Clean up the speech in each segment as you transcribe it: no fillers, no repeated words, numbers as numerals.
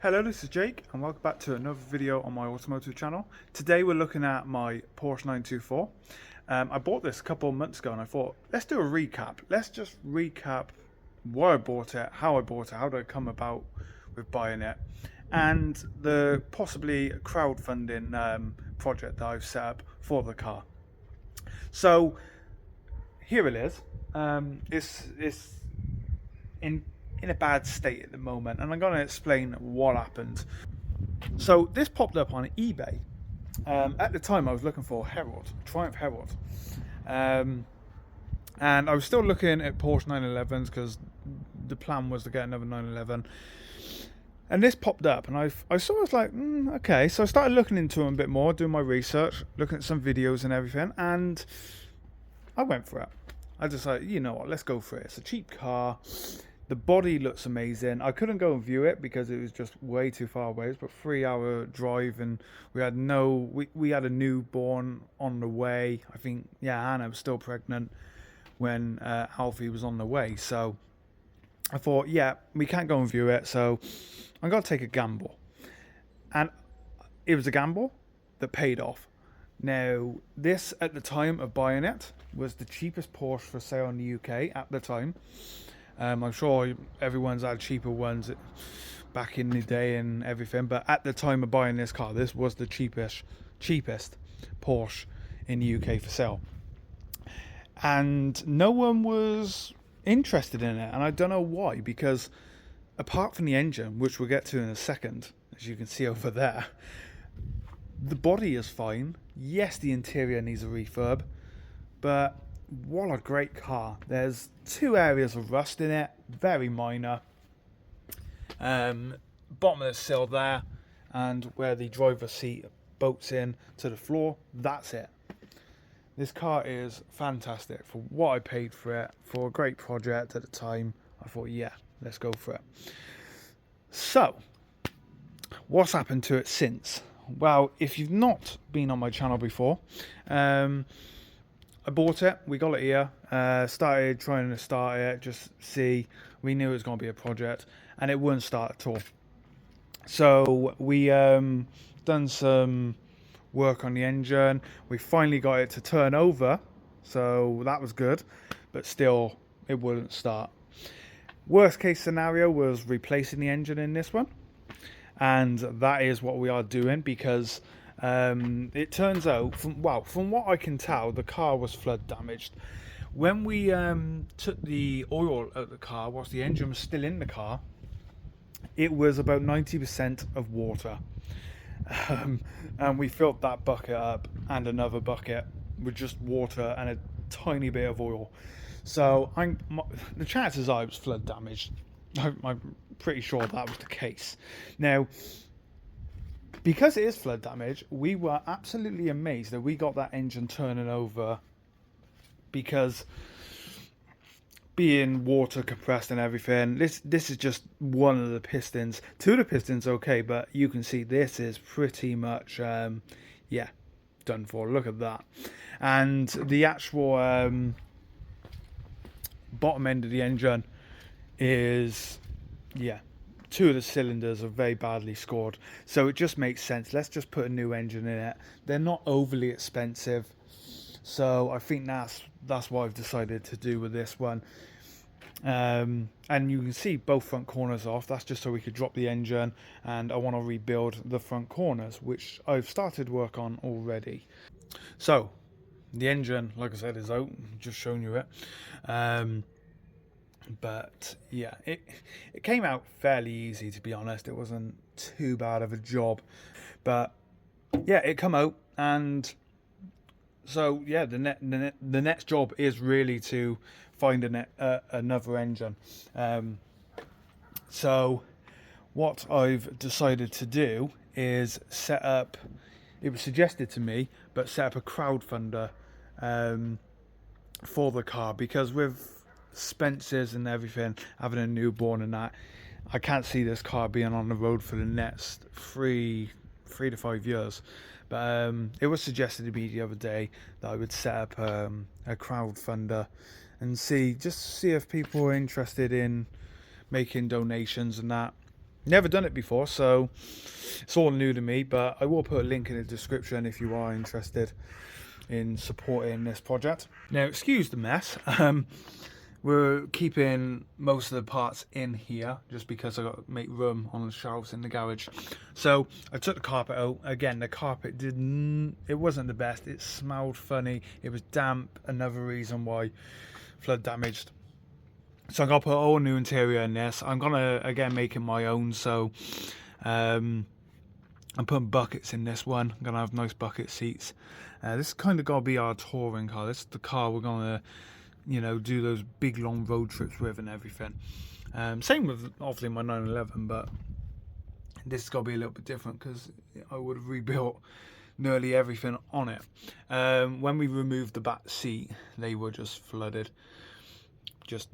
Hello, this is Jake and welcome back to another video on my automotive channel. Today we're looking at my Porsche 924. I bought this a couple of months ago and I thought, let's do a recap. Let's just recap why I bought it, how did I come about with buying it, and the possibly crowdfunding project that I've set up for the car. So here it is. It's in a bad state at the moment, and I'm going to explain what happened. So this popped up on eBay. At the time I was looking for Triumph Herald, and I was still looking at Porsche 911s because the plan was to get another 911, and this popped up and I sort of like, okay, so I started looking into them a bit more, doing my research, looking at some videos and everything, and I went for it. I decided, you know what, let's go for it. It's a cheap car. The body looks amazing. I couldn't go and view it because it was just way too far away. It was about 3 hour drive, and we had a newborn on the way. I think, yeah, Anna was still pregnant when Alfie was on the way. So I thought, yeah, we can't go and view it, so I'm going to take a gamble. And it was a gamble that paid off. Now, this, at the time of buying it, was the cheapest Porsche for sale in the UK at the time. I'm sure everyone's had cheaper ones back in the day and everything, but at the time of buying this car, this was the cheapest Porsche in the UK for sale. And no one was interested in it, and I don't know why, because apart from the engine, which we'll get to in a second, as you can see over there, the body is fine. Yes, the interior needs a refurb, but what a great car. There's 2 areas of rust in it, very minor. Bottom of the sill there, and where the driver's seat bolts in to the floor, that's it. This car is fantastic for what I paid for it, for a great project at the time. I thought, yeah, let's go for it. So, what's happened to it since? Well, if you've not been on my channel before, I bought it, we got it here, started trying to start it, just see. We knew it was going to be a project, and it wouldn't start at all. So we done some work on the engine. We finally got it to turn over, so that was good, but still it wouldn't start. Worst case scenario was replacing the engine in this one, and that is what we are doing, because it turns out, from what I can tell, the car was flood damaged. When we took the oil out of the car, whilst the engine was still in the car, it was about 90% of water. And we filled that bucket up and another bucket with just water and a tiny bit of oil. So the chances are it was flood damaged. I'm pretty sure that was the case. Now, because it is flood damage, we were absolutely amazed that we got that engine turning over, because being water compressed and everything, this is just one of the pistons. 2 of the pistons okay, but you can see this is pretty much yeah, done for. Look at that. And the actual bottom end of the engine is, yeah, 2 of the cylinders are very badly scored, so it just makes sense. Let's just put a new engine in it. They're not overly expensive, so I think that's what I've decided to do with this one. And you can see both front corners off. That's just so we could drop the engine, and I want to rebuild the front corners, which I've started work on already. So the engine, like I said, is out. Just showing you it. But yeah, it came out fairly easy, to be honest. It wasn't too bad of a job, but yeah, it come out. And so yeah, the next job is really to find another engine. So what I've decided to do is set up, it was suggested to me, but set up a crowdfunder for the car, because with Spencer's and everything, having a newborn and that, I can't see this car being on the road for the next three to 5 years. But it was suggested to me the other day that I would set up a crowdfunder and see if people are interested in making donations and that. Never done it before, so it's all new to me, but I will put a link in the description if you are interested in supporting this project. Now, excuse the mess. We're keeping most of the parts in here just because I got to make room on the shelves in the garage. So I took the carpet out. Again, the carpet it wasn't the best. It smelled funny. It was damp. Another reason why flood damaged. So I'm gonna put a whole new interior in this. I'm gonna again make it my own. So I'm putting buckets in this one. I'm gonna have nice bucket seats. This is kind of gonna be our touring car. This is the car we're gonna, you know, do those big long road trips with and everything. Same with obviously my 911, but this is gonna be a little bit different because I would have rebuilt nearly everything on it. When we removed the back seat, they were just flooded.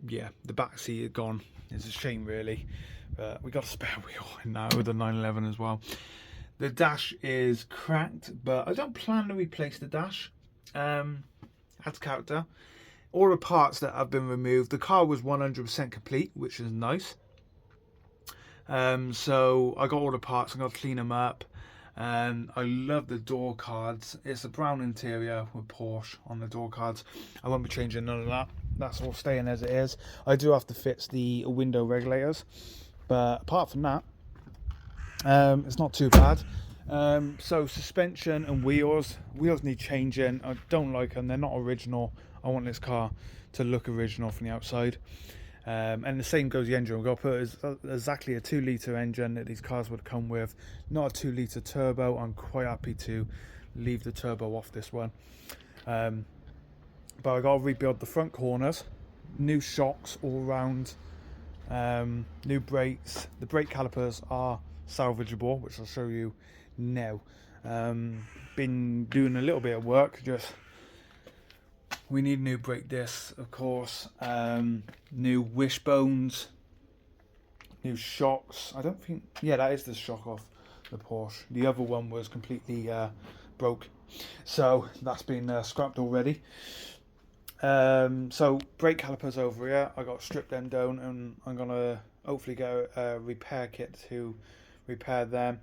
Yeah, the back seat had gone. It's a shame really, but we got a spare wheel in now with the 911 as well. The dash is cracked, but I don't plan to replace the dash. Adds character. All the parts that have been removed. The car was 100% complete, which is nice. So I got all the parts. I'm gonna clean them up. And I love the door cards. It's a brown interior with Porsche on the door cards. I won't be changing none of that. That's all staying as it is. I do have to fix the window regulators, but apart from that, it's not too bad. So suspension and wheels need changing. I don't like them. They're not original. I want this car to look original from the outside. And the same goes the engine. We've got to put exactly a 2-litre engine that these cars would come with, not a 2-litre turbo. I'm quite happy to leave the turbo off this one. But I got to rebuild the front corners, new shocks all round, new brakes. The brake calipers are salvageable, which I'll show you now. Been doing a little bit of work, just we need new brake discs, of course, new wishbones, new shocks. I don't think, yeah, that is the shock off the Porsche. The other one was completely broke, so that's been scrapped already. So brake calipers over here, I got to strip them down, and I'm gonna hopefully get a repair kit to repair them.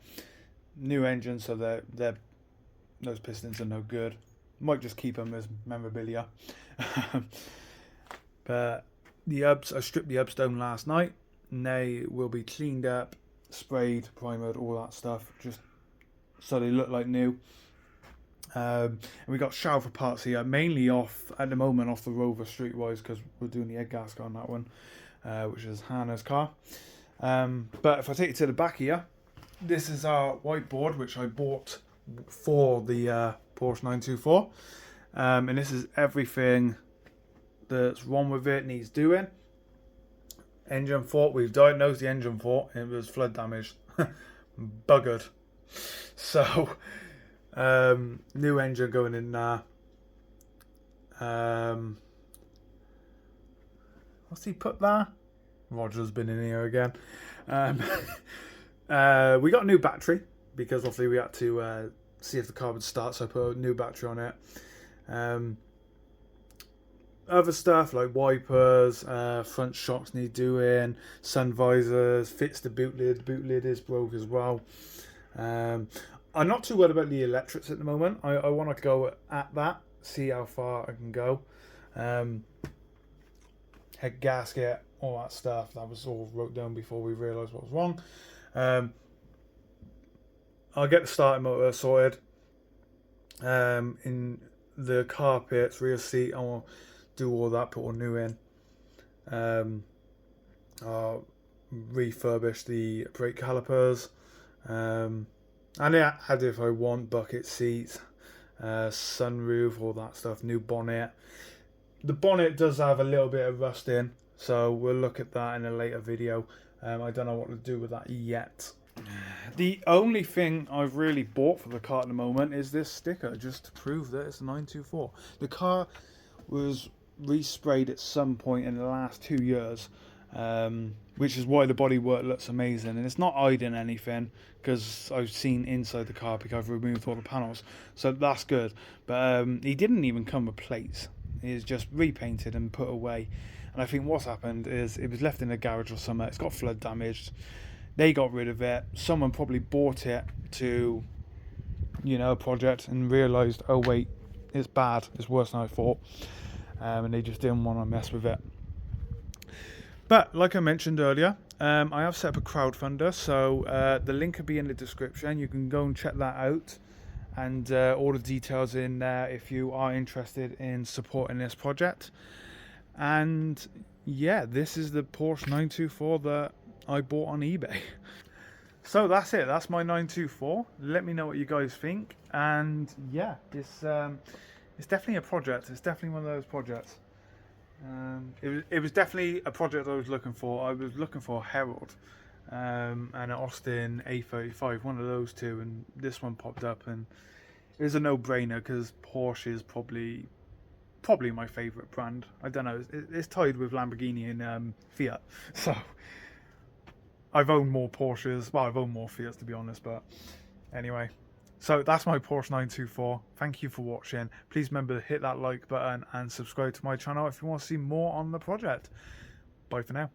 New engine, so those pistons are no good. Might just keep them as memorabilia. But the hubs, I stripped the hubs down last night, and they will be cleaned up, sprayed, primered, all that stuff, just so they look like new. And we got shower parts here, mainly at the moment off the Rover Streetwise, because we're doing the head gasket on that one, which is Hannah's car. But if I take it to the back here, this is our whiteboard, which I bought for the Porsche 924, and this is everything that's wrong with it, needs doing. Engine fault, we've diagnosed the engine fault. It was flood damaged. Buggered. So new engine going in there. What's he put there? Roger's been in here again. We got a new battery because obviously we had to see if the car would start, so I put a new battery on it. Other stuff like wipers, front shocks need doing, sun visors, fits the boot lid. The boot lid is broke as well. I'm not too worried about the electrics at the moment. I want to go at that, see how far I can go. Head gasket, all that stuff, that was all wrote down before we realised what was wrong. I'll get the starting motor sorted. In the carpets, rear seat, I will do all that, put all new in. I'll refurbish the brake calipers. And add if I want bucket seats, sunroof, all that stuff, new bonnet. The bonnet does have a little bit of rust in, so we'll look at that in a later video. I don't know what to do with that yet. The only thing I've really bought for the car at the moment is this sticker, just to prove that it's a 924. The car was resprayed at some point in the last 2 years, which is why the bodywork looks amazing, and it's not hiding anything because I've seen inside the car because I've removed all the panels, so that's good. But he didn't even come with plates. He's just repainted and put away, and I think what's happened is it was left in a garage or somewhere. It's got flood damaged. They got rid of it. Someone probably bought it to, a project and realised, oh wait, it's bad. It's worse than I thought. And they just didn't want to mess with it. But like I mentioned earlier, I have set up a crowdfunder, so the link will be in the description. You can go and check that out, and all the details in there if you are interested in supporting this project. And yeah, this is the Porsche 924 that I bought on eBay. So that's it. That's my 924. Let me know what you guys think. And yeah, it's definitely a project. It's definitely one of those projects. It was definitely a project I was looking for. I was looking for a Herald and an Austin A35, one of those two, and this one popped up, and it was a no-brainer because Porsche is probably my favourite brand. I don't know, it's tied with Lamborghini and Fiat, so I've owned more Porsches. Well, I've owned more Fiats to be honest, but anyway. So that's my Porsche 924. Thank you for watching. Please remember to hit that like button and subscribe to my channel if you want to see more on the project. Bye for now.